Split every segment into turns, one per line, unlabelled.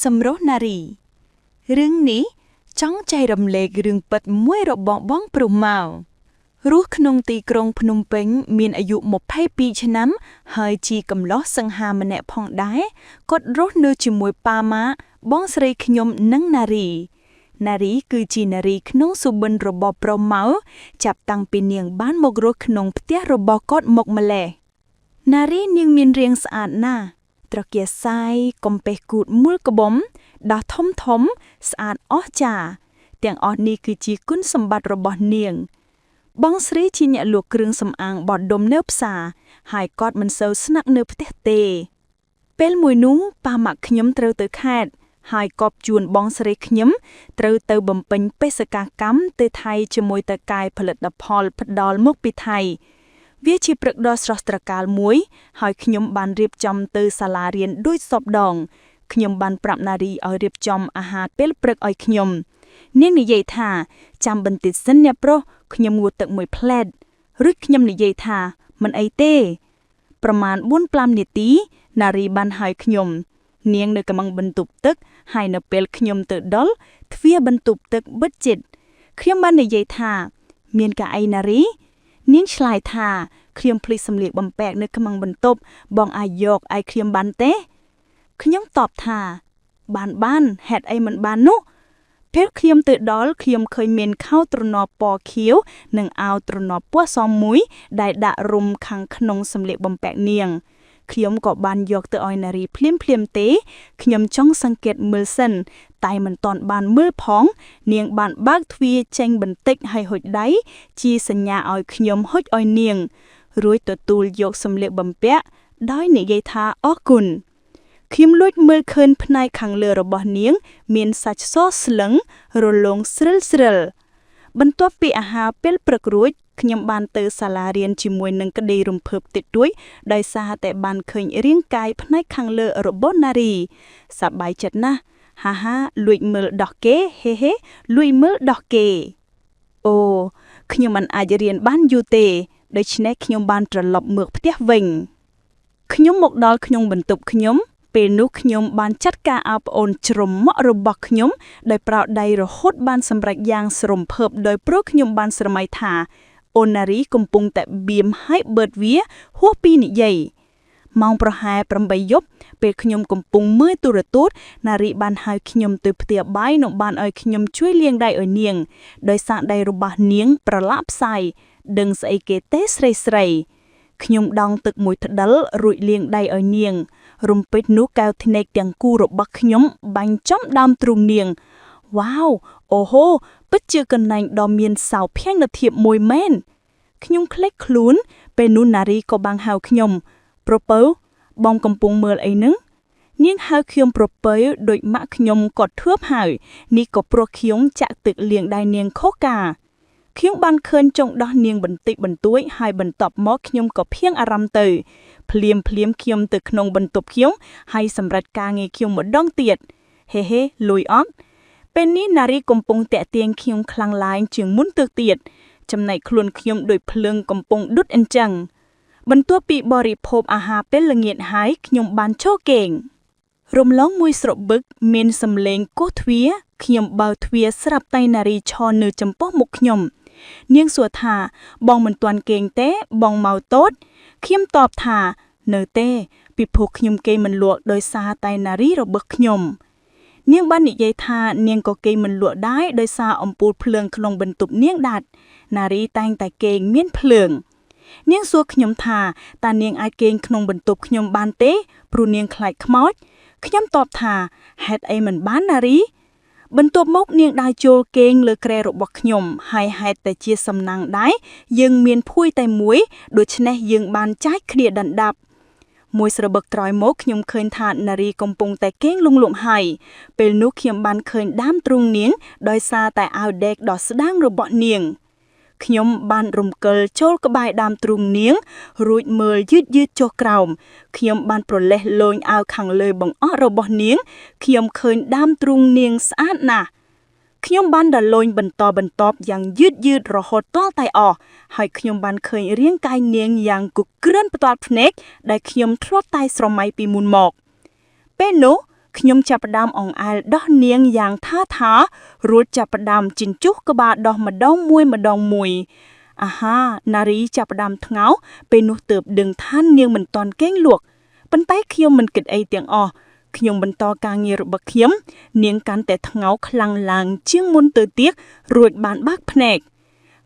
សម្រស់នារីរឿងនេះចង់ចែករំលែករឿងពិតមួយរបស់បងប្រុសម៉ៅរស់ក្នុងទីក្រុងភ្នំពេញមានអាយុ22ឆ្នាំហើយជាកំឡោះសង្ហាម្នាក់ផងដែរគាត់រស់នៅជាមួយប៉ាម៉ាបងស្រីខ្ញុំនិងនារីគឺជានារីក្នុងសុបិនរបស់ប្រុសម៉ៅចាប់តាំងពីនាងបានមករស់ក្នុងផ្ទះរបស់គាត់មកម្លេះនារីនាងមានរាងស្អាតណាស់ត្រគាសាយកំពះគូតមូលក្បំដោះធំស្អាតអស្ចារ្យទាំងអស់នេះគឺជាគុណសម្បត្តិរបស់នាងបងស្រីជាអ្នកលក់គ្រឿងសម្អាងបោះដុំនៅផ្សារហើយគាត់មិនសូវស្នាក់នៅផ្ទះទេពេលមួយនោះប៉ាម៉ាក់ខ្ញុំត្រូវទៅខេត្តហើយកប់ជួនបងស្រីខ្ញុំត្រូវទៅបំពេញបេសកកម្មទៅថៃជាមួយតើកាយផលិតផលផ្ដល់មកពីថៃវាជាព្រឹកដ៏ស្រស់ត្រកាលមួយហើយខ្ញុំបានរៀបចំទៅសាលារៀនដូចសពដងខ្ញុំបានប្រាប់នារីឲ្យរៀបចំអាហារពេលព្រឹកឲ្យខ្ញុំនាងនិយាយថាចាំបន្តិចសិនអ្នកប្រុសខ្ញុំងូតទឹកមួយផ្លែតរួចខ្ញុំនិយាយថាមិនអីទេប្រមាណ 4-5 នាទីនារីបានហៅខ្ញុំនាងនៅកំងបន្ទប់ទឹកហើយនៅពេលខ្ញុំទៅដល់ទ្វារបន្ទប់ទឹកបិទជិតខ្ញុំបាននិយាយថាមានកៅអីនារីនាងឆ្លើយថាខ្ញុំភ្លេចសម្លៀកបំពាក់នៅក្នុងបន្ទប់បងអាចយកឲ្យខ្ញុំបានទេខ្ញុំតបថាបានហេតុអីមិនបាននោះពេលខ្ញុំទៅដល់ខ្ញុំឃើញមានខោទ្រនាប់ពណ៌ខៀវនិងអាវទ្រនាប់ពណ៌សមមួយដែលដាក់រុំខាងក្នុងសម្លៀកបំពាក់នាងខ្ញុំក៏បានយកទៅឲ្យនារីភ្លាមទេខ្ញុំចង់សង្កេតមើលសិនតែមិនទាន់បានមើលផងនាងបានបើកទ្វារចេញបន្តិចហើយហុចដៃជាសញ្ញាឲ្យខ្ញុំហុចឲ្យនាងរួចទទួលយកសម្លៀកបំពាក់ដោយនិយាយថាអរគុណខ្ញុំលួចមើលឃើញផ្នែកខាងលើរបស់នាងមានសាច់សស្លឹងរលោងស្រិលបន្ទាប់ពីអាហារពេលព្រឹករួចខ្ញុំបានទៅសាលារៀនជាមួយនឹងក្តីរំភើបតិចតួចដោយសារតែបានឃើញរាងកាយផ្នែកខាងលើរបស់នារីសប្បាយចិត្តណាស់ហាលួចមើលដោះគេហេលួចមើលដោះគេអូខ្ញុំមិនអាចរៀនបានយូរទេដូច្នេះខ្ញុំបានត្រឡប់មកផ្ទះវិញខ្ញុំមកដល់ក្នុងបន្ទប់ខ្ញុំពេលនោះខ្ញុំបានចាត់ការឲ្យប្អូនជ្រុំម៉ក់របស់ខ្ញុំដោយប្រោសដៃរហូតបានសម្រេចយ៉ាងស្រំភើបដោយព្រោះខ្ញុំបានស្រមៃថាអូននារីកំពុងតែបៀមឲ្យបឺតវាហួសពីនិយាយម៉ោងប្រហែល 8 យប់ពេលខ្ញុំកំពុងមើលទូរទស្សន៍នារីបានហៅខ្ញុំទៅផ្ទះបាយនិងបានឲ្យខ្ញុំជួយលាងដៃឲ្យនាងដោយសារដៃរបស់នាងប្រឡាក់ផ្សាយដឹងស្អីគេទេស្រីខ្ញុំដងទឹកមួយថ្ដិលរួចលាងដៃឲ្យនាងរំពេចនោះកែវធ្នែកទាំងគូរបស់ខ្ញុំបាញ់ចំដើមទ្រូងនាងវ៉ាវអូហូពិតជាកន្លែងដ៏មានសោភ័ណភាពមួយមែនខ្ញុំខ្លេចខ្លួនពេលនោះនារីក៏បានហៅខ្ញុំប្រពៅបងកំពុងមើលអីនឹងនាងហៅខ្ញុំប្រពៅដូចម៉ាក់ខ្ញុំក៏ធឿបហៅនេះក៏ព្រោះខ្ញុំចាក់ទឹកលាងដៃនាងខុសការខ្ញុំបានឃើញចុងដោះនាងបន្តិចបន្តួចហើយបន្ទាប់មកខ្ញុំក៏ភៀងអារម្មណ៍ទៅភ្លាមខ្ញុំទៅក្នុងបន្ទប់ខ្ញុំហើយសម្រេចការងារខ្ញុំម្ដងទៀតហេលួយអត់ពេលនេះនារីកំពុងតាក់ទាញខ្ញុំខ្លាំងឡើងជាងមុនទៅទៀតចំណែកខ្លួនខ្ញុំដូចភ្លើងកំពុងដុតអញ្ចឹងបន្ទាប់ពីបរិភោគអាហារពេលល្ងាចហើយខ្ញុំបានឈរគេងរំលងមួយស្របឹកមានសំឡេងគោះទ្វារខ្ញុំបើកទ្វារស្រាប់តែនារីឈរនៅចំពោះមុខខ្ញុំនាងសួរថាបងមិនទាន់គេងទេបងមកតូចខ្ញុំតបថានៅទេពីព្រោះខ្ញុំគេងមិនលក់ដោយសារតែនារីរបស់ខ្ញុំនាងបាននិយាយថានាងក៏គេងមិនលក់ដែរដោយសារអំពូលភ្លើងក្នុងបន្ទប់នាងដាច់នារីតែងតែគេងមានភ្លើងនាងសួរខ្ញុំថាតើនាងអាចគេងក្នុងបន្ទប់ខ្ញុំបានទេព្រោះនាងខ្លាចខ្មោចខ្ញុំតបថាហេតុអីមិនបាននារីបន្ទាប់មកនាងដើរចូលគេងលើគ្រែរបស់ខ្ញុំហើយហេតុតែជាសំណាងដែរយើងមានភួយតែមួយដូច្នេះយើងបានចាច់គ្នាដណ្ដាប់មួយស្របឹកត្រោយមកខ្ញុំឃើញថានារីកំពុងតែគេងលងហើយពេលនោះខ្ញុំបានឃើញដើមទ្រូងនាងដោយសារតែអាវដេកដ៏ស្ដាងរបស់នាងខ្ញុំបានរំកិលចូលក្បែរដើមទ្រូងនាងរួចមើលយឺតចុះក្រោមខ្ញុំបានប្រលេះលូនអាវខាងលើបង្អស់របស់នាងខ្ញុំឃើញដើមទ្រូងនាងស្អាតណាស់ខ្ញុំបានដលូនបន្តយ៉ាងយឺតរហូតទាល់តែអស់ហើយខ្ញុំបានឃើញរាងកាយនាងយ៉ាងគគ្រឹនផ្ទាល់ភ្នែកដែលខ្ញុំធ្លាប់តែស្រមៃពីមុនមកពេលនោះ
ខ្ញុំចាប់ផ្ដើមអង្អែលដោះនាងយ៉ាងថារួចចាប់ផ្ដើមជញ្ជុះក្បាលដោះម្ដងមួយអាហាណារីចាប់ផ្ដើមថ្ងោពេលនោះទើបដឹងថានាងមិនទាន់គេងលក់ប៉ុន្តែខ្ញុំមិនគិតអីទាំងអស់ខ្ញុំបន្តការងាររបស់ខ្ញុំនាងកាន់តែថ្ងោខ្លាំងឡើងជាងមុនទៅទៀតរួចបានបើកភ្នែក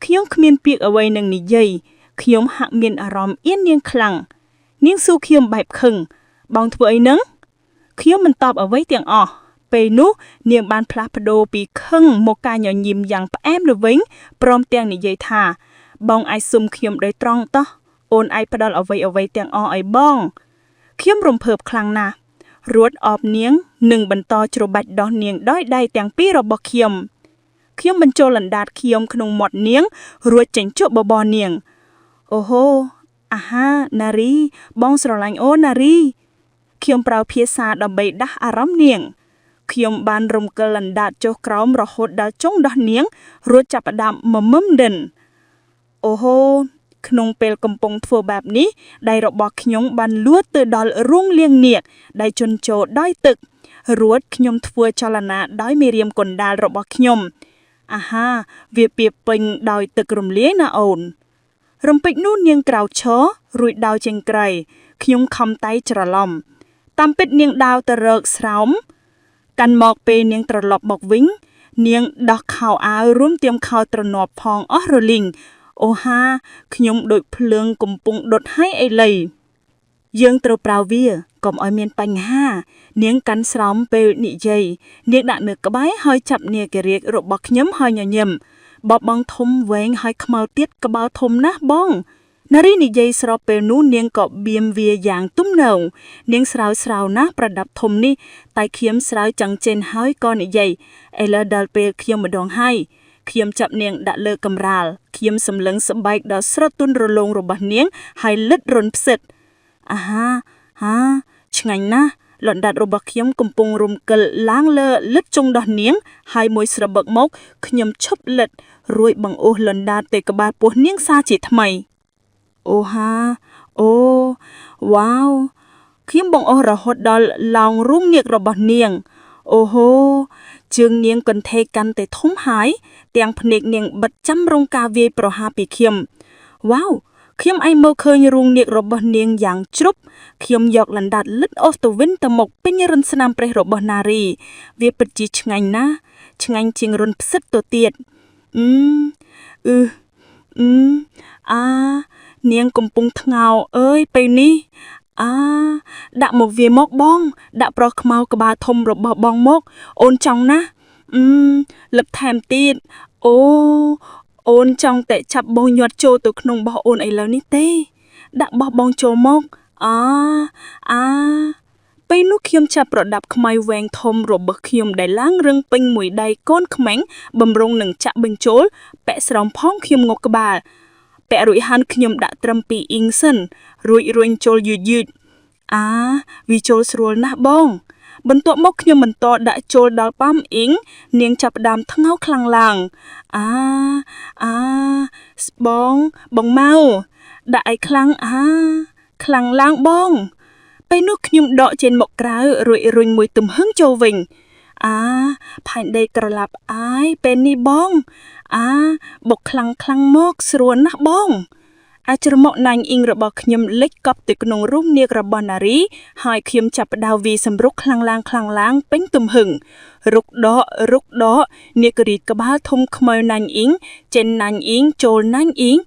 ខ្ញុំគ្មានពាក្យអ្វីនឹងនិយាយខ្ញុំហាក់មានអារម្មណ៍អៀននាងខ្លាំងនាងសួរខ្ញុំបែបខឹងបងធ្វើអីនឹងខ្ញុំមិនតបអ្វីទាំងអស់ពេលនោះនាងបានផ្លាស់ប្ដូរពីខឹងមកការញញឹមយ៉ាងផ្អែមល្វីងព្រមទាំងនិយាយថាបងអាចសុំខ្ញុំដោយត្រង់តោះអូនអាចផ្ដល់អ្វីទាំងអស់ឲ្យបងខ្ញុំរំភើបខ្លាំងណាស់រួចអបនាងនិងបន្តច្របាច់ដោះនាងដោយដៃទាំងពីររបស់ខ្ញុំបញ្ចូលអណ្ដាតខ្ញុំក្នុងមាត់នាងរួចចេញជក់បបរនាងអូហូអាហាណារីបងស្រឡាញ់អូនណារីខ្ញុំប្រើភាសាដើម្បីដាស់អារម្មណ៍នាងខ្ញុំបានរំកិលអណ្ដាតចុះក្រោមរហូតដល់ចុងដោះនាងរួចចាប់ផ្ដើមមមឹមដិនអូហូក្នុងពេលកំពុងធ្វើបែបនេះដៃរបស់ខ្ញុំបានលួចទៅដល់រូងលាងនាគដែលជន់ជោដោយទឹករួចខ្ញុំធ្វើចលនាដោយមេរៀមកណ្ដាលរបស់ខ្ញុំអាហាវាពាពេញដោយទឹករំលាយណាអូនរំពេចនោះនាងក្រោកឈររួចដើរចេញក្រៃខ្ញុំខំតៃច្រឡំតាមពិតនាងដើរទៅរកស្រោមកាន់មកពេលនាងត្រឡប់មកវិញនាងដោះខោអាវរួមទាំងខោទ្រនាប់ផងអស់រលីងអូហាខ្ញុំដូចភ្លើងកំពុងដុតឲ្យអីលីយើងត្រូវប្រើវាកុំឲ្យមានបញ្ហានាងកាន់ស្រោមពេលនិយាយនាងដាក់នៅក្បែរហើយចាប់នាគរាជរបស់ខ្ញុំហើយញញឹមបបងធំវែងហើយខ្មៅទៀតក្បាលធំណាស់បងនារីនិយាយស្របពេលនោះនាងក៏បៀមវាយ៉ាងទំនងនាងស្រាវណាស់ប្រដាប់ធំនេះតែខ្ញុំស្រាវចង់ចេញហើយក៏និយាយឥឡូវដល់ពេលខ្ញុំម្ដងហើយខ្ញុំចាប់នាងដាក់លើកំរាលខ្ញុំសម្លឹងស្បែកដល់ស្រទន់រលោងរបស់នាងហើយលិតរន់ផ្សិតអាហាឆ្ងាញ់ណាស់លំដាប់របស់ខ្ញុំកំពុងរំកិលឡើងលើលិតចុងដោះនាងហើយមួយស្របឹកមកខ្ញុំឈប់លិតរួចបង្អស់លំដាប់ទៅក្បាលពោះនាងសាជាថ្មីអូហាអូវ៉ាវខ្ញុំបង្អស់រហូតដល់ឡោងរូងនាគរបស់នាងអូហូជើងនាងកន្ធេកាន់តែធំហើយទាំងភ្នែកនាងបិទចាំរងការវាយប្រហារពីខ្ញុំវ៉ាវខ្ញុំឯងមើលឃើញរូងនាគរបស់នាងយ៉ាងជ្រប់ខ្ញុំយកលណ្ដាត់លិតអូសទៅវិញទៅមកពេញរិនស្នាមប្រេះរបស់ណារីវាពិតជាឆ្ងាញ់ណាស់ឆ្ងាញ់ជាងរុនផ្សិតទៅទៀតអានាងកំពុងថ្ងោអើយពេលនេះដាក់មកវាមកបងដាក់ប្រុសខ្មៅក្បាលធំរបស់បងមកអូនចង់ណាស់លឹបថែមទៀតអូនចង់តែចាប់បងញាត់ចូលទៅក្នុងបោះអូនឥឡូវនេះទេដាក់បោះបងចូលមកពេលនោះខ្ញុំចាប់ប្រដាប់ខ្មៅវែងធំរបស់ខ្ញុំដែលឡើងរឹងពេញមួយដៃកូនខ្មាំងបំរុងនឹងចាក់បញ្ចូលពាក់ស្រោមផងខ្ញុំងក់ក្បាលពាក់រួចហាន់ខ្ញុំដាក់ត្រឹម2អ៊ីងសិនរួចរុញចូលយឺតវាចូលស្រួលណាស់បងបន្ទាប់មកខ្ញុំបន្តដាក់ចូលដល់ប៉ាំអ៊ីងនាងចាប់ផ្ដើមថ្ងោខ្លាំងឡើងស្បងមកដាក់ឲ្យខ្លាំងខ្លាំងឡើងបងពេលនោះខ្ញុំដកចេញមកក្រៅរួចរុញមួយទំហឹងចូលវិញផែនដីក្រឡាប់អាយពេលនេះបងបុកខ្លាំងមកស្រួលណាស់បងអាចរមកណាញ់អ៊ីងរបស់ខ្ញុំលិចកប់ទៅក្នុងរូងនាគរបស់ណារីហើយខ្ញុំចាប់ផ្ដើមវាសម្រុកខ្លាំងឡើងពេញទំហឹងរុកដកនាគរីក្បាលធំខ្មៅណាញ់អ៊ីងចេញណាញ់អ៊ីងចូលណាញ់អ៊ីង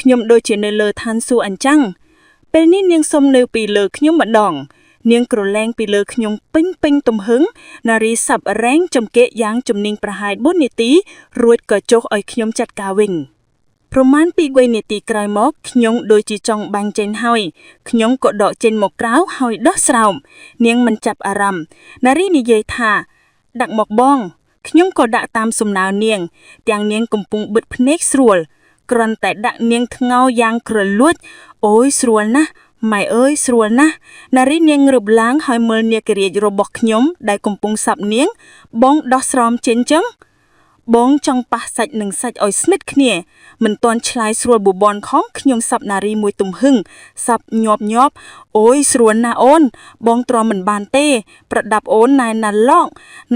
ខ្ញុំដូចជានៅលើឋានសួគ៌អញ្ចឹងពេលនេះនាងសុំនៅពីលើខ្ញុំម្ដងនាងក្រឡែងពីលើខ្ញុំពេញទំហឹងនារីសាប់រែងចំកេកយ៉ាងជំនាញប្រហែល4នាទីរួចក៏ចុះឲ្យខ្ញុំចាត់ការវិញប្រមាណ2 3នាទីក្រោយមកខ្ញុំដូចជាចង់បាញ់ចេញហើយខ្ញុំក៏ដកចេញមកក្រៅហើយដោះស្រោមនាងមិនចាប់អារម្មណ៍នារីនិយាយថាដាក់មកបងខ្ញុំក៏ដាក់តាមសំណើនាងទាំងនាងកំពុងបិទភ្នែកស្រួលគ្រាន់តែដាក់នាងថ្ងោយ៉ាងក្រលួចអូយស្រួលណាស់ម៉ែអើយស្រួលណាស់នារីនាងងើបឡើងហើយមើលនាគរាជរបស់ខ្ញុំដែលកំពុងសាប់នាងបងដោះស្រោមចេញចឹង បងចង់ប៉ះសាច់នឹងសាច់ឲ្យស្និទ្ធគ្នាមិនទាន់ឆ្លើយស្រួលបបនខំខ្ញុំសាប់នារីមួយទំហឹងសាប់ញាប់អូយស្រួលណាស់អូនបងទ្រាំមិនបានទេប្រដាប់អូនណែណាឡង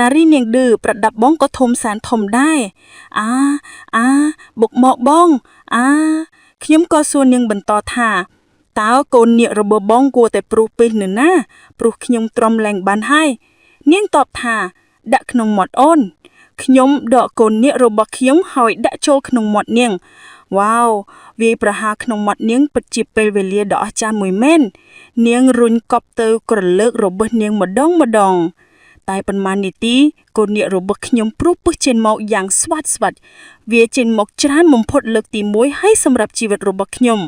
នារីនាងឌឺប្រដាប់បងក៏ធំសានធំដែរបុកមកបងខ្ញុំក៏សួរនាងបន្តថាតើកូននាគរបស់បងគួរតែព្រុសពេកនៅណាព្រោះខ្ញុំទ្រាំលែងបានហើយនាងតបថាដាក់ក្នុងមាត់អូនខ្ញុំដកកូននាគរបស់ខ្ញុំហើយដាក់ចូលក្នុងមាត់នាងវ៉ាវវាយប្រហារក្នុងមាត់នាងពិតជាពេលវេលាដ៏អស្ចារ្យមួយមែននាងរុញកប់ទៅក្រលើករបស់នាងម្ដងតែប៉ុន្មាននាទីកូននាគរបស់ខ្ញុំព្រុសពឹសចេញមកយ៉ាងស្វាត់វាចេញមកច្រើនបំផុតលើកទី1ហើយសម្រាប់ជីវិតរបស់ខ្ញុំ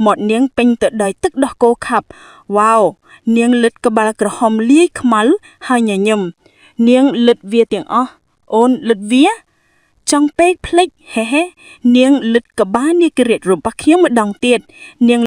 មាត់នាងពេញទៅដោយទឹកដោះគោខាប់វ៉ាវនាងលិតក្បាលក្រហមលាយខ្មៅហើយញញឹមនាងលិតវាទាំងអស់អូនលិតវាចង់ពេកភ្លេចហេនាងលិតក្បាលនាគរាជរបស់ខ្ញុំម្ដងទៀតនាង